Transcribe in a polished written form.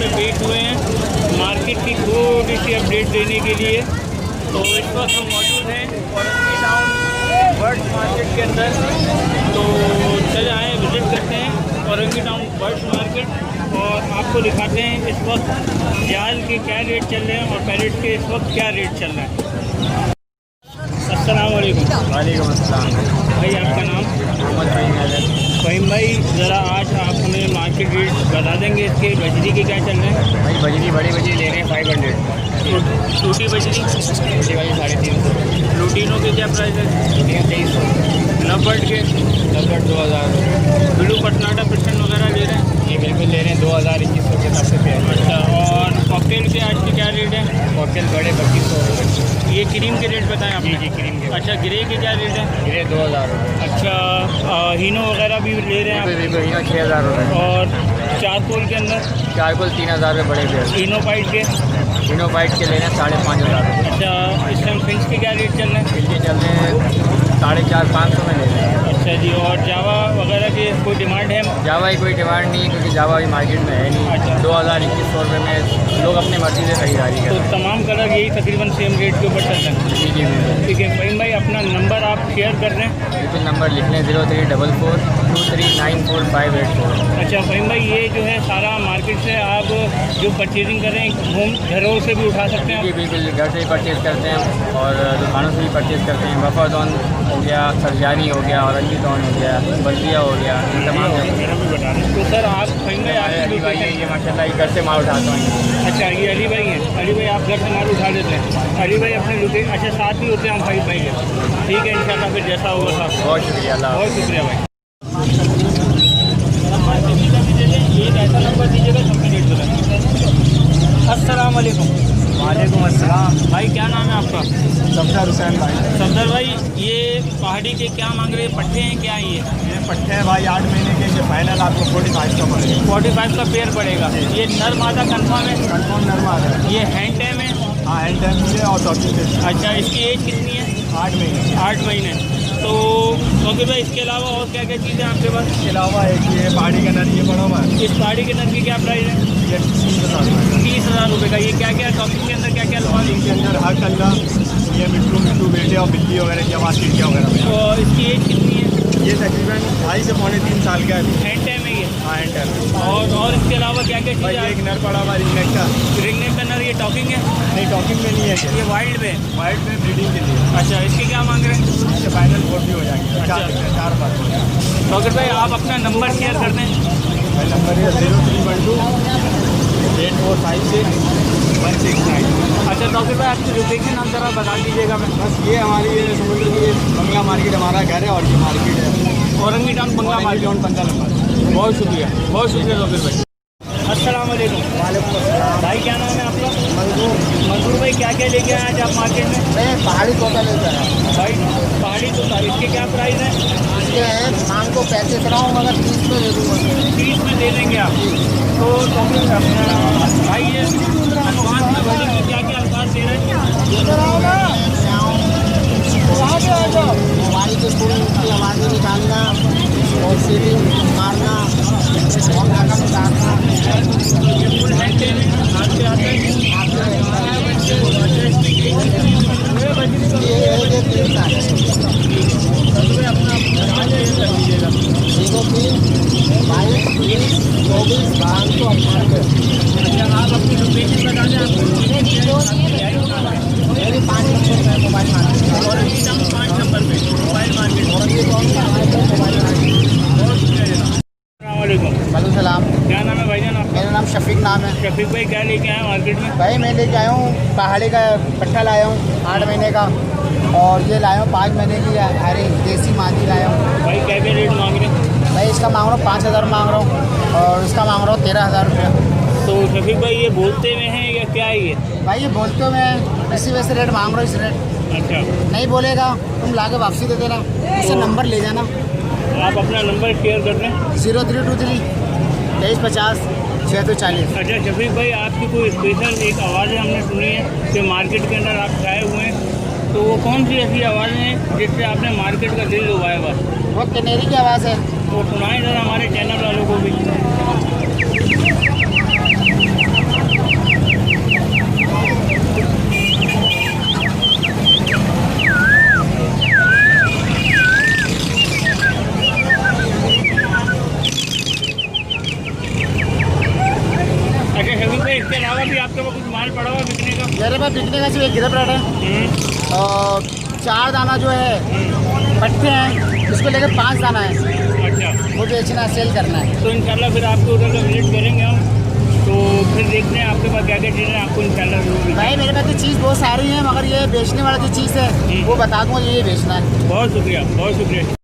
में पेश हुए हैं मार्केट की थोड़ी सी अपडेट देने के लिए। तो इस वक्त हम मौजूद हैं औरंगी टाउन बर्ड्स मार्केट के अंदर। तो चले आए विज़िट करते हैं औरंगी टाउन बर्ड्स मार्केट और आपको दिखाते हैं इस वक्त जाल के क्या रेट चल रहे हैं और पैरेट के इस वक्त क्या रेट चल रहा है। अस्सलाम वालेकुम। वालेकुम अस्सलाम। भाई आपका नाम? मोहम्मद फ़हीम भाई, ज़रा आज आप हमें मार्केट रेट बता देंगे इसके बजरी के क्या चल रहे हैं? भाई बजरी बड़ी बजरी ले रहे हैं 500। टूटी बजरी छोटी वाली 350। लूटिनों के क्या प्राइस है? छोटियाँ 2300। लबर्ड के? लबर्ड 2000। ब्लू पटनाटा पेशेंट वगैरह ले रहे हैं? ये बिल्कुल ले रहे हैं 2000-2100 के हिसाब से पे। अच्छा, और कॉकटेल के आज के क्या रेट है? कॉकटेल बड़े 2500। ये क्रीम के रेट बताएं आपने? जी क्रीम के। अच्छा, ग्रे के क्या रेट है? ग्रे 2000। अच्छा, हीनो वगैरह भी ले रहे हैं आप? बिल्कुल 6000 रुपये। और चारकोल के अंदर? चारकोल 3000 रुपये बड़े पे। इनोपाइट के? इनोबाइट के ले रहे हैं 5500 रुपये। अच्छा, इस टाइम फिंच के क्या रेट चल रहे हैं? इनके चल रहे हैं 450-500 में ले रहे हैं। अच्छा जी, और जावा वगैरह की कोई डिमांड है? जावा की कोई डिमांड नहीं है क्योंकि जावा अभी मार्केट में है नहीं। अच्छा। 2000-2100 रुपये में लोग अपनी मर्जी से खरीदारी तो करते हैं। तमाम कलर यही तकरीबन सेम रेट के ऊपर चल रहे हैं? जी बिल्कुल। ठीक है फ़हीम भाई, अपना नंबर आप शेयर कर दें। बिल्कुल नंबर लिख लें 034423948584। अच्छा फ़हीम भाई, ये जो है सारा मार्केट से आप जो परचेजिंग कर रहे हैं होम घरों से भी उठा सकते हैं जी आप? बिल्कुल, घर से ही परचेज़ करते हैं और दुकानों से भी परचेज़ करते हैं। वफादौन हो गया, सरजानी हो गया, औरंगी टाउन हो गया, बल्दिया हो गया, इन तमाम तो सर आप फ़हीम भाई अली भाई है ये माशाल्लाह ये घर से माल उठाता हूँ। अच्छा, ये अली भाई हैं। अली भाई आप घर से माल उठा लेते हैं? अली भाई अपने लोकेशन अच्छा साथ ही होते हैं हम फ़हीम भाई के? ठीक है, इंशाल्लाह फिर जैसा होगा साहब। बहुत शुक्रिया, अल्लाह। बहुत शुक्रिया भाई। एक ऐसा नंबर दीजिएगा सबके रेट बताएं। अस्सलाम वालेकुम। वालेकुम अस्सलाम। भाई क्या नाम है आपका? सफदर हुसैन भाई। सफदर भाई, ये पहाड़ी के क्या मांग रहे हैं? पट्टे हैं क्या ये पट्टे हैं भाई 8 महीने के। ये फाइनल आपको 45 का पड़ेगा। 45 का पेयर पड़ेगा। ये नर मादा कन्फर्म है? कन्फर्म नरमा है। ये हैंड टाइम है? हाँ हैंड टाइम भी है और टॉकिंग भी। अच्छा, इसकी एज कितनी है? 8 महीने। 8 महीने। तो ओके भाई, इसके अलावा और क्या क्या चीज़ें आपके पास? इसके अलावा एक ये पहाड़ी का नर ये बड़ा हुआ है। इस पहाड़ी के नर की क्या प्राइस है? ये 30,000 रुपये। 30,000 रुपये का। ये क्या क्या टॉपिंग के अंदर क्या क्या लगा? इनके अंदर हर कल्ला ये मिट्टू बेटे और बिल्ली वगैरह की आवाज़ खिड़कियाँ वगैरह। और इसकी एज कितनी है? ये तकरीबन 2.5 से 3.25 साल का है। हैंड टाइम है ये? हाँ हैंड टाइम। और इसके अलावा क्या क्या भाई चीज़ें? एक नर पड़ा हुआ रिंगनेक का। रिंगनेक का नर, ये टॉकिंग है? नहीं टॉकिंग में नहीं है ये वाइल्ड में? वाइट में ब्रीडिंग के लिए। अच्छा, इसके क्या मांग रहे हैं? इसके फाइनल 40 हो जाएंगे। अच्छा। 4 बार। डॉक्टर भाई आप अपना नंबर शेयर कर दें। भाई नंबर है 0312-8456-169। अच्छा डॉक्टर भाई, आपकी लोकेशन आप ज़रा बता दीजिएगा। मैं बस ये हमारी ये समुद्र की बंगला मार्केट हमारा घर है और ये मार्केट है औरंगी टाउन बंगला मार्केट। 15 नंबर। बहुत शुक्रिया, बहुत शुक्रिया डॉक्टर भाई। अस्सलाम वालेकुम। वालेकुम अस्सलाम। भाई क्या नाम है आपका? मंजूर। मंजूर भाई, क्या क्या लेके आए आज आप मार्केट में? मैं पहाड़ी तोता लेता है भाई पहाड़ी तोता, इसके क्या प्राइस है? ये है शाम को 35 रहा हूँ मगर 30 में दे दूँगा। 30 में दे देंगे आप? तो भाई ये अल्फाज में बड़ी में क्या क्या अल्फाज दे रहे हैं? मोबाइल के थ्रू उसकी आवाज़ें निकालना और सीटिंग मारना और गाना निकालना। ये फुल हैंड टेन है, हाथ से आता है? अच्छा, आप अपनी लोकेशन बता दें। मेरी 5 नंबर है मोबाइल मार्केट। और 5 नंबर पे मोबाइल मार्केट। बहुत शुक्रिया जनाब। अस्सलाम सलाम। क्या नाम है भाईजान आपका? मेरा नाम शफीक नाम है। शफीक भाई, क्या लेके आए मार्केट में? भाई मैं लेके आया हूँ पहाड़ी का पट्टा लाया हूँ 8 महीने का और ये लाया हूँ 5 महीने की अरे देसी मादी लाया हूँ। भाई क्या क्या रेट मांग रहे हैं? भाई इसका मांग रहा हूँ 5,000 मांग रहा हूँ और इसका मांग रहा हूँ 13,000 रुपये। तो शफीक भाई, ये बोलते में हैं या क्या है ये? भाई ये बोलते हो मैं इसी वजह से रेट मांग रहा हूँ। इस रेट अच्छा, नहीं बोलेगा तुम लाके वापसी दे देना, इससे नंबर ले जाना। आप अपना नंबर शेयर कर दें। 0323-2350-6240। अच्छा शफीक भाई, आपकी कोई स्पेशल एक आवाज़ें हमने सुनी है कि मार्केट के अंदर आप छाए हुए हैं, तो वो कौन सी ऐसी आवाज़ें हैं जिससे आपने मार्केट का दिल लुभाया हुआ? वो कैनेरी की आवाज़ है। तो सुनाएं ज़रा हमारे चैनल वालों को भी। मेरे पास बिकने का सिर्फ एक गिरह ब्रेड है और 4 दाना जो है पट्टे हैं, इसको लेकर 5 दाना है, अच्छा, वो बेचना सेल करना है। तो इंशाल्लाह फिर आपके उधर का विजिट करेंगे हम, तो फिर देखते हैं आपके पास क्या क्या चीज़ें आपको इंशाल्लाह जरूर मिलेंगी। भाई मेरे पास तो चीज़ बहुत सारी है, मगर ये बेचने वाला जो चीज़ है वो बता दूँगा, ये बेचना है। बहुत शुक्रिया, बहुत शुक्रिया।